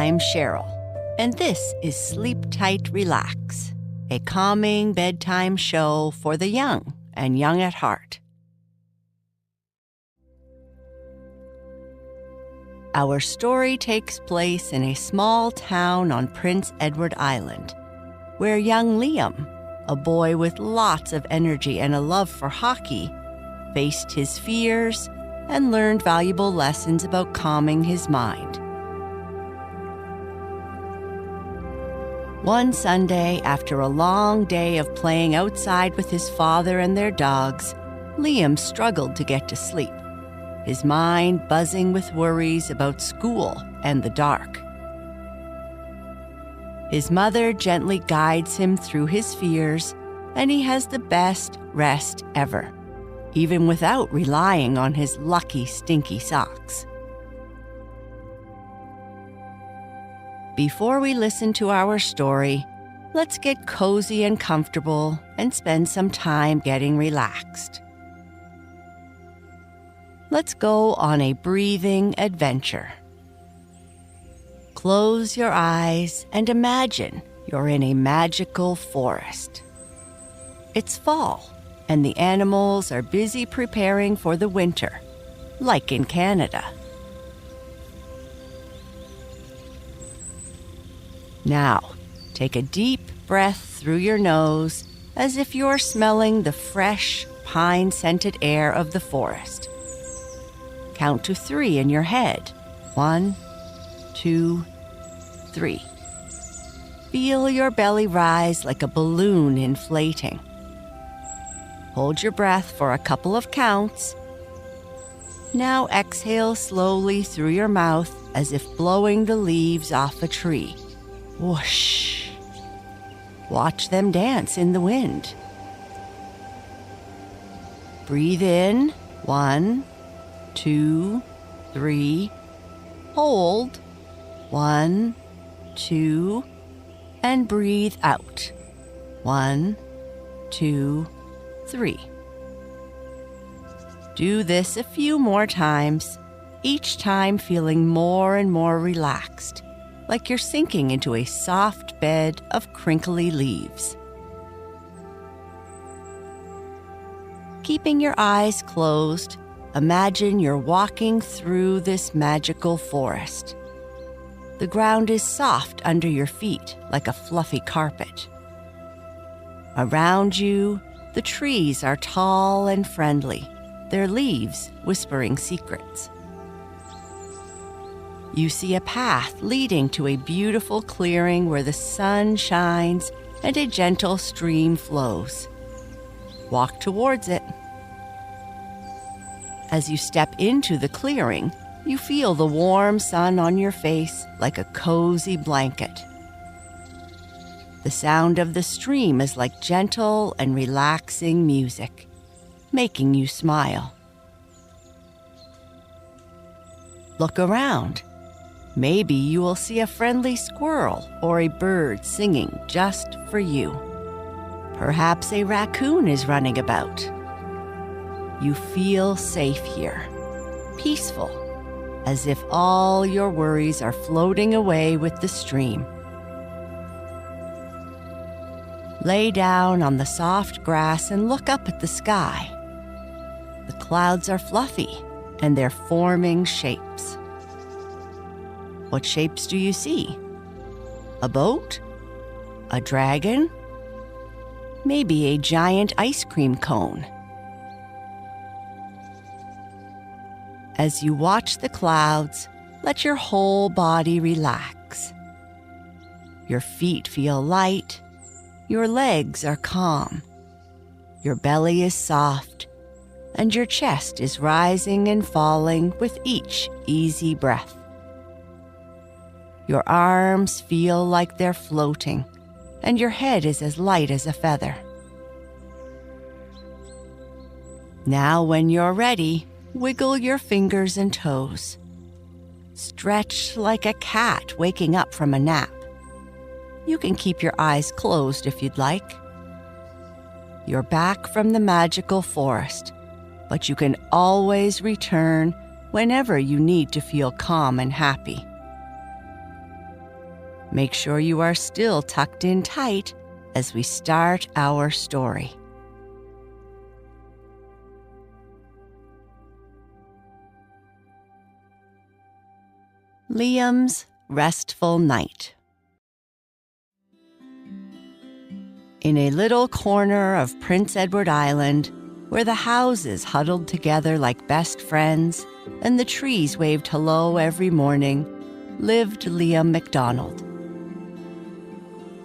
I'm Sheryl, and this is Sleep Tight, Relax, a calming bedtime show for the young and young at heart. Our story takes place in a small town on Prince Edward Island, where young Liam, a boy with lots of energy and a love for hockey, faced his fears and learned valuable lessons about calming his mind. One Sunday, after a long day of playing outside with his father and their dogs, Liam struggled to get to sleep, his mind buzzing with worries about school and the dark. His mother gently guides him through his fears, and he has the best rest ever, even without relying on his lucky stinky socks. Before we listen to our story, let's get cozy and comfortable and spend some time getting relaxed. Let's go on a breathing adventure. Close your eyes and imagine you're in a magical forest. It's fall, and the animals are busy preparing for the winter, like in Canada. Now, take a deep breath through your nose as if you're smelling the fresh, pine-scented air of the forest. Count to 3 in your head. 1, 2, 3. Feel your belly rise like a balloon inflating. Hold your breath for a couple of counts. Now exhale slowly through your mouth as if blowing the leaves off a tree. Whoosh! Watch them dance in the wind. Breathe in. 1, 2, 3. Hold. 1, 2, and breathe out. 1, 2, 3. Do this a few more times, each time feeling more and more relaxed, like you're sinking into a soft bed of crinkly leaves. Keeping your eyes closed, imagine you're walking through this magical forest. The ground is soft under your feet, like a fluffy carpet. Around you, the trees are tall and friendly, their leaves whispering secrets. You see a path leading to a beautiful clearing where the sun shines and a gentle stream flows. Walk towards it. As you step into the clearing, you feel the warm sun on your face like a cozy blanket. The sound of the stream is like gentle and relaxing music, making you smile. Look around. Maybe you will see a friendly squirrel or a bird singing just for you. Perhaps a raccoon is running about. You feel safe here, peaceful, as if all your worries are floating away with the stream. Lay down on the soft grass and look up at the sky. The clouds are fluffy and they're forming shapes. What shapes do you see? A boat? A dragon? Maybe a giant ice cream cone. As you watch the clouds, let your whole body relax. Your feet feel light. Your legs are calm. Your belly is soft, and your chest is rising and falling with each easy breath. Your arms feel like they're floating, and your head is as light as a feather. Now, when you're ready, wiggle your fingers and toes. Stretch like a cat waking up from a nap. You can keep your eyes closed if you'd like. You're back from the magical forest, but you can always return whenever you need to feel calm and happy. Make sure you are still tucked in tight as we start our story. Liam's Restful Night. In a little corner of Prince Edward Island, where the houses huddled together like best friends and the trees waved hello every morning, lived Liam MacDonald.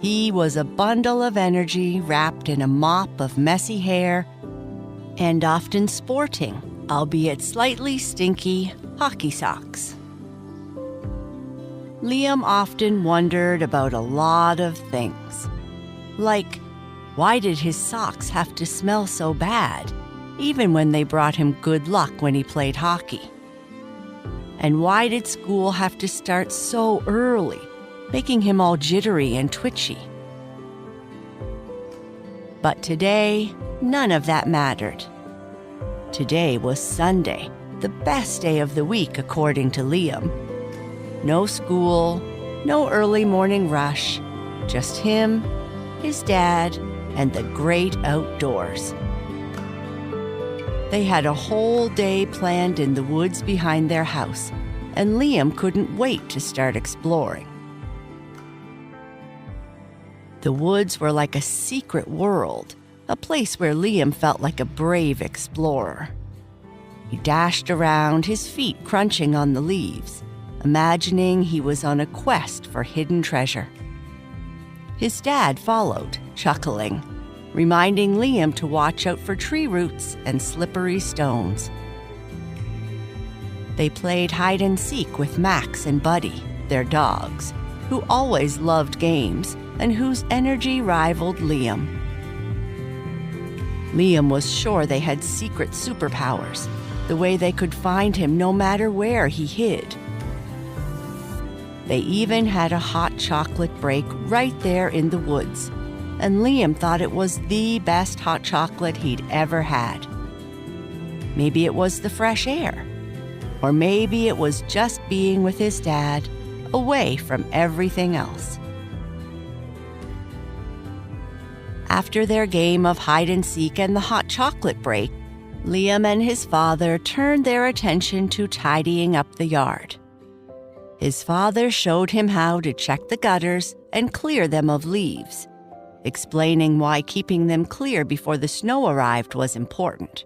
He was a bundle of energy wrapped in a mop of messy hair and often sporting, albeit slightly stinky, hockey socks. Liam often wondered about a lot of things, like why did his socks have to smell so bad, even when they brought him good luck when he played hockey? And why did school have to start so early, making him all jittery and twitchy? But today, none of that mattered. Today was Sunday, the best day of the week according to Liam. No school, no early morning rush, just him, his dad, and the great outdoors. They had a whole day planned in the woods behind their house, and Liam couldn't wait to start exploring. The woods were like a secret world, a place where Liam felt like a brave explorer. He dashed around, his feet crunching on the leaves, imagining he was on a quest for hidden treasure. His dad followed, chuckling, reminding Liam to watch out for tree roots and slippery stones. They played hide and seek with Max and Buddy, their dogs, who always loved games and whose energy rivaled Liam. Liam was sure they had secret superpowers, the way they could find him no matter where he hid. They even had a hot chocolate break right there in the woods, and Liam thought it was the best hot chocolate he'd ever had. Maybe it was the fresh air, or maybe it was just being with his dad, away from everything else. After their game of hide and seek and the hot chocolate break, Liam and his father turned their attention to tidying up the yard. His father showed him how to check the gutters and clear them of leaves, explaining why keeping them clear before the snow arrived was important.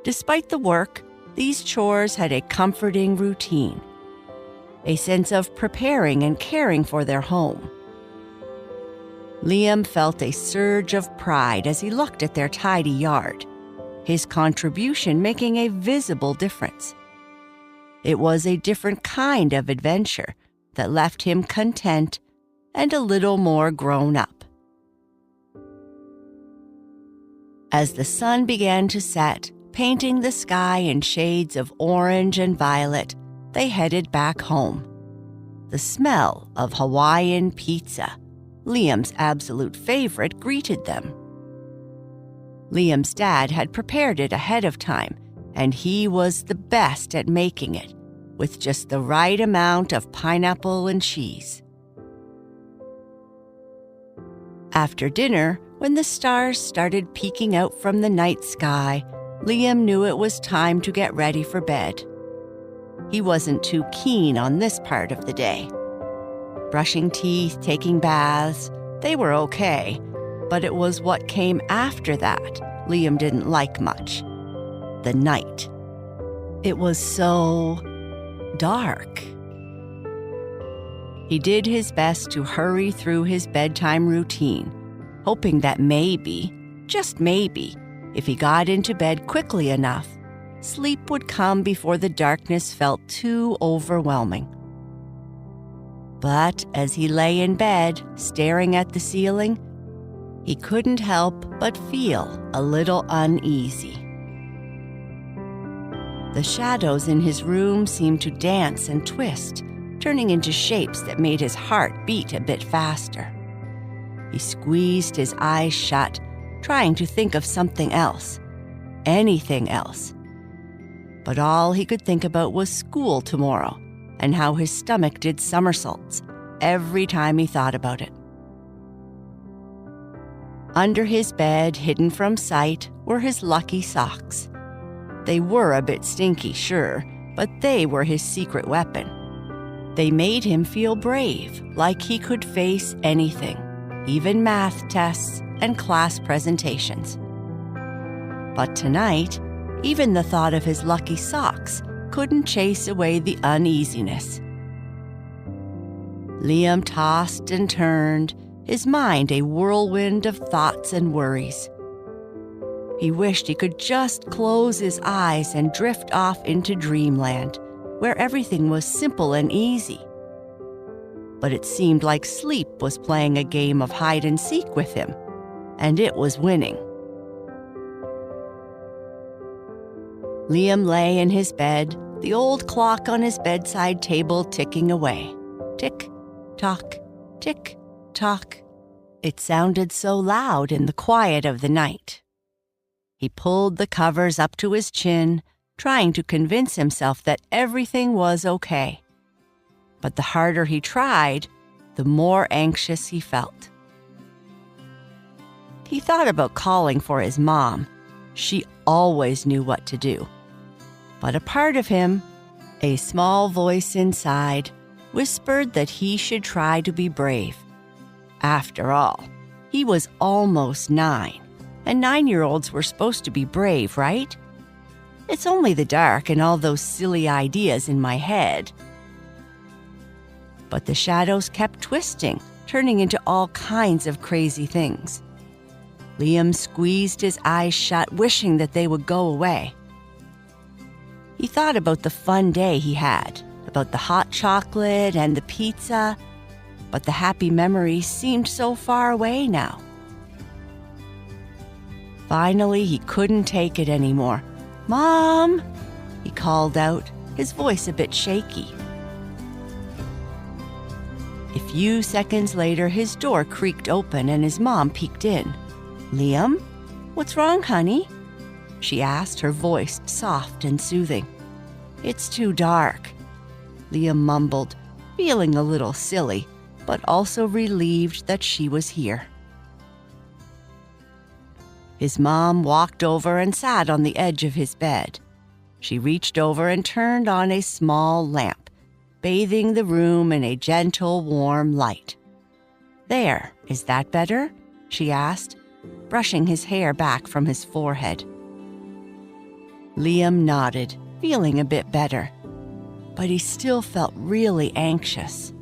Despite the work, these chores had a comforting routine, a sense of preparing and caring for their home. Liam felt a surge of pride as he looked at their tidy yard, his contribution making a visible difference. It was a different kind of adventure that left him content and a little more grown up. As the sun began to set, painting the sky in shades of orange and violet, they headed back home. The smell of Hawaiian pizza, Liam's absolute favorite, greeted them. Liam's dad had prepared it ahead of time, and he was the best at making it, with just the right amount of pineapple and cheese. After dinner, when the stars started peeking out from the night sky, Liam knew it was time to get ready for bed. He wasn't too keen on this part of the day. Brushing teeth, taking baths, they were okay, but it was what came after that Liam didn't like much. The night. It was so dark. He did his best to hurry through his bedtime routine, hoping that maybe, just maybe, if he got into bed quickly enough, sleep would come before the darkness felt too overwhelming. But as he lay in bed, staring at the ceiling, he couldn't help but feel a little uneasy. The shadows in his room seemed to dance and twist, turning into shapes that made his heart beat a bit faster. He squeezed his eyes shut, trying to think of something else, anything else. But all he could think about was school tomorrow, and how his stomach did somersaults, every time he thought about it. Under his bed, hidden from sight, were his lucky socks. They were a bit stinky, sure, but they were his secret weapon. They made him feel brave, like he could face anything, even math tests and class presentations. But tonight, even the thought of his lucky socks couldn't chase away the uneasiness. Liam tossed and turned, his mind a whirlwind of thoughts and worries. He wished he could just close his eyes and drift off into dreamland, where everything was simple and easy. But it seemed like sleep was playing a game of hide and seek with him, and it was winning. Liam lay in his bed, the old clock on his bedside table ticking away. Tick-tock, tick-tock. It sounded so loud in the quiet of the night. He pulled the covers up to his chin, trying to convince himself that everything was okay. But the harder he tried, the more anxious he felt. He thought about calling for his mom. She always knew what to do. But a part of him, a small voice inside, whispered that he should try to be brave. After all, he was almost 9, and 9-year-olds were supposed to be brave, right? It's only the dark and all those silly ideas in my head. But the shadows kept twisting, turning into all kinds of crazy things. Liam squeezed his eyes shut, wishing that they would go away. He thought about the fun day he had, about the hot chocolate and the pizza, but the happy memories seemed so far away now. Finally, he couldn't take it anymore. "Mom!" he called out, his voice a bit shaky. A few seconds later, his door creaked open and his mom peeked in. "Liam, what's wrong, honey?" she asked, her voice soft and soothing. "It's too dark," Liam mumbled, feeling a little silly, but also relieved that she was here. His mom walked over and sat on the edge of his bed. She reached over and turned on a small lamp, bathing the room in a gentle, warm light. "There, is that better?" she asked, brushing his hair back from his forehead. Liam nodded, feeling a bit better, but he still felt really anxious.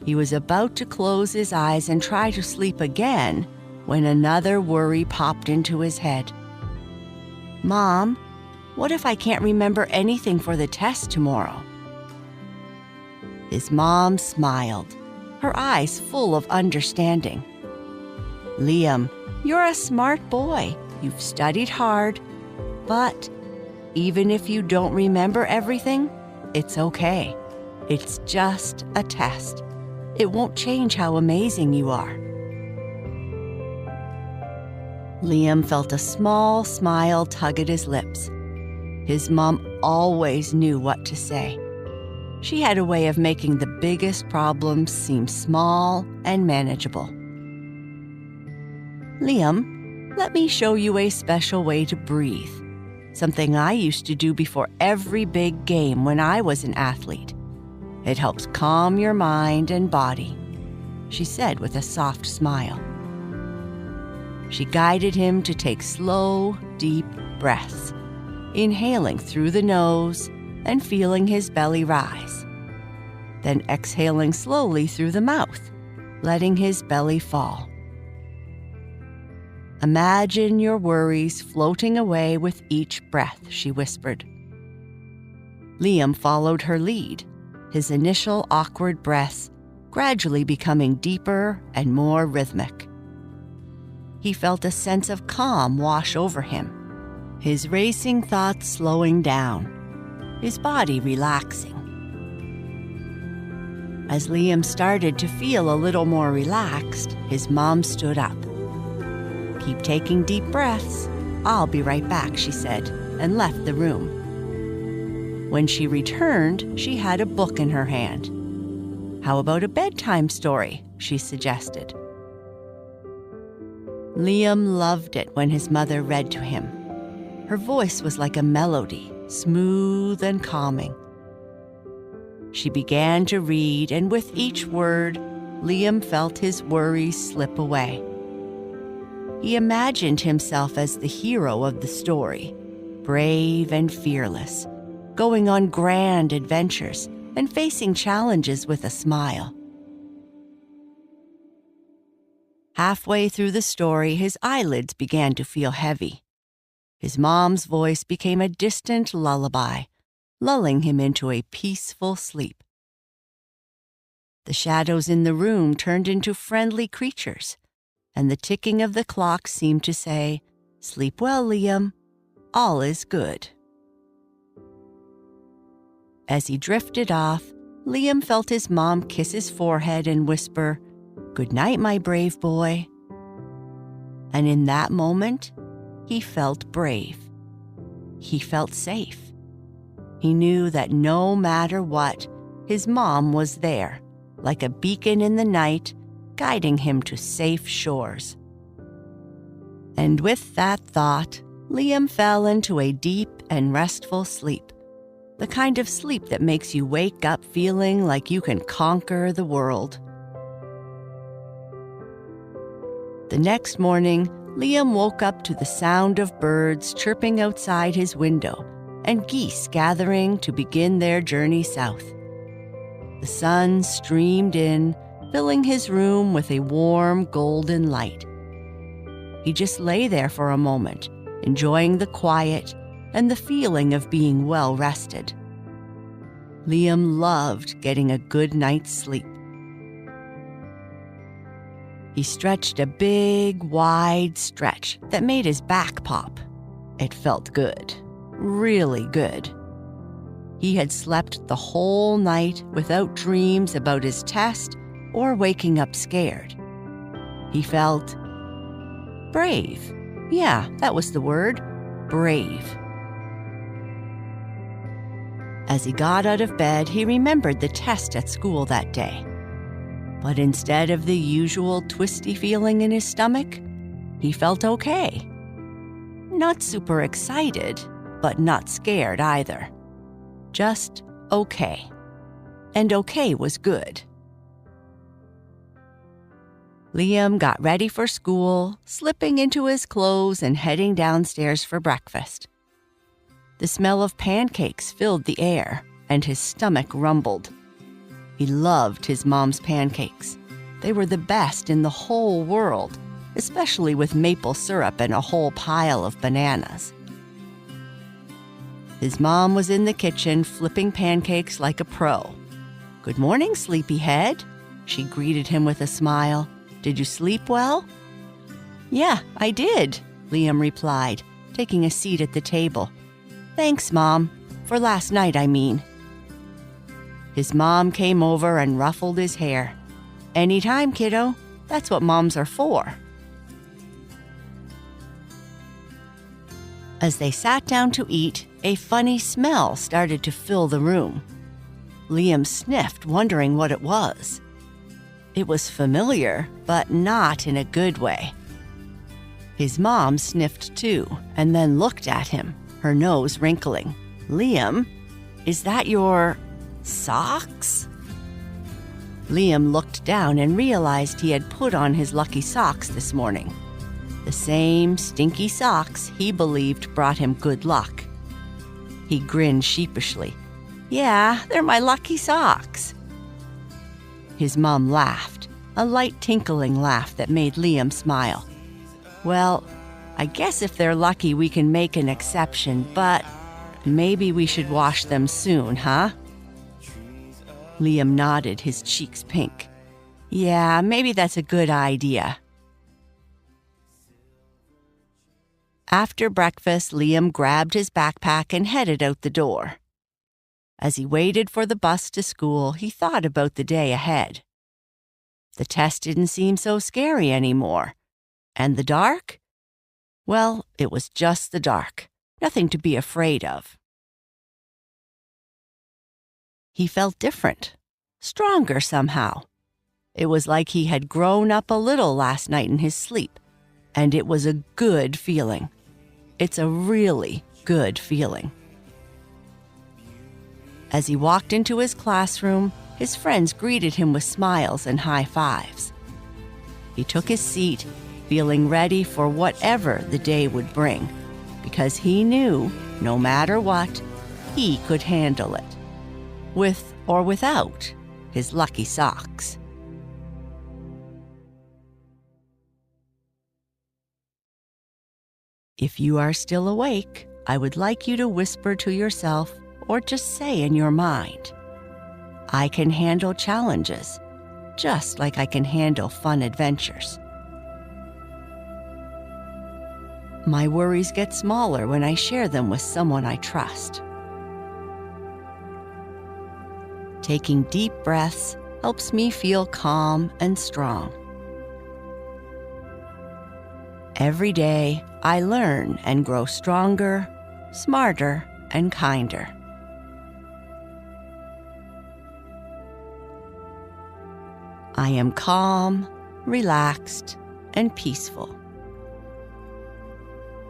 He was about to close his eyes and try to sleep again when another worry popped into his head. "Mom, what if I can't remember anything for the test tomorrow?" His mom smiled, her eyes full of understanding. "Liam, you're a smart boy. You've studied hard, but even if you don't remember everything, it's okay. It's just a test. It won't change how amazing you are." Liam felt a small smile tug at his lips. His mom always knew what to say. She had a way of making the biggest problems seem small and manageable. "Liam, let me show you a special way to breathe. Something I used to do before every big game when I was an athlete. It helps calm your mind and body," she said with a soft smile. She guided him to take slow, deep breaths, inhaling through the nose and feeling his belly rise, then exhaling slowly through the mouth, letting his belly fall. "Imagine your worries floating away with each breath," she whispered. Liam followed her lead, his initial awkward breaths gradually becoming deeper and more rhythmic. He felt a sense of calm wash over him, his racing thoughts slowing down, his body relaxing. As Liam started to feel a little more relaxed, his mom stood up. "Keep taking deep breaths. I'll be right back," she said, and left the room. When she returned, she had a book in her hand. How about a bedtime story? She suggested. Liam loved it when his mother read to him. Her voice was like a melody, smooth and calming. She began to read, and with each word, Liam felt his worries slip away. He imagined himself as the hero of the story, brave and fearless, going on grand adventures and facing challenges with a smile. Halfway through the story, his eyelids began to feel heavy. His mom's voice became a distant lullaby, lulling him into a peaceful sleep. The shadows in the room turned into friendly creatures, and the ticking of the clock seemed to say, "Sleep well, Liam. All is good." As he drifted off, Liam felt his mom kiss his forehead and whisper, "Good night, my brave boy." And in that moment, he felt brave. He felt safe. He knew that no matter what, his mom was there, like a beacon in the night, guiding him to safe shores. And with that thought, Liam fell into a deep and restful sleep, the kind of sleep that makes you wake up feeling like you can conquer the world. The next morning, Liam woke up to the sound of birds chirping outside his window and geese gathering to begin their journey south. The sun streamed in, filling his room with a warm, golden light. He just lay there for a moment, enjoying the quiet and the feeling of being well rested. Liam loved getting a good night's sleep. He stretched a big, wide stretch that made his back pop. It felt good, really good. He had slept the whole night without dreams about his test or waking up scared. He felt brave. Yeah, that was the word, brave. As he got out of bed, he remembered the test at school that day. But instead of the usual twisty feeling in his stomach, he felt okay. Not super excited, but not scared either. Just okay. And okay was good. Liam got ready for school, slipping into his clothes and heading downstairs for breakfast. The smell of pancakes filled the air, and his stomach rumbled. He loved his mom's pancakes. They were the best in the whole world, especially with maple syrup and a whole pile of bananas. His mom was in the kitchen flipping pancakes like a pro. "Good morning, sleepyhead," she greeted him with a smile. "Did you sleep well?" "Yeah, I did," Liam replied, taking a seat at the table. "Thanks, Mom. For last night, I mean." His mom came over and ruffled his hair. "Anytime, kiddo. That's what moms are for." As they sat down to eat, a funny smell started to fill the room. Liam sniffed, wondering what it was. It was familiar, but not in a good way. His mom sniffed too, and then looked at him, her nose wrinkling. "Liam, is that your socks?" Liam looked down and realized he had put on his lucky socks this morning. The same stinky socks he believed brought him good luck. He grinned sheepishly. "Yeah, they're my lucky socks." His mom laughed, a light tinkling laugh that made Liam smile. "Well, I guess if they're lucky we can make an exception, but maybe we should wash them soon, huh?" Liam nodded, his cheeks pink. "Yeah, maybe that's a good idea." After breakfast, Liam grabbed his backpack and headed out the door. As he waited for the bus to school, he thought about the day ahead. The test didn't seem so scary anymore. And the dark? Well, it was just the dark. Nothing to be afraid of. He felt different. stronger somehow. It was like he had grown up a little last night in his sleep, and it was a good feeling. It's a really good feeling. As he walked into his classroom, his friends greeted him with smiles and high fives. He took his seat, feeling ready for whatever the day would bring, because he knew, no matter what, he could handle it, with or without his lucky socks. If you are still awake, I would like you to whisper to yourself or just say in your mind, I can handle challenges, just like I can handle fun adventures. My worries get smaller when I share them with someone I trust. Taking deep breaths helps me feel calm and strong. Every day, I learn and grow stronger, smarter, and kinder. I am calm, relaxed, and peaceful.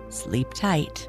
Sleep tight.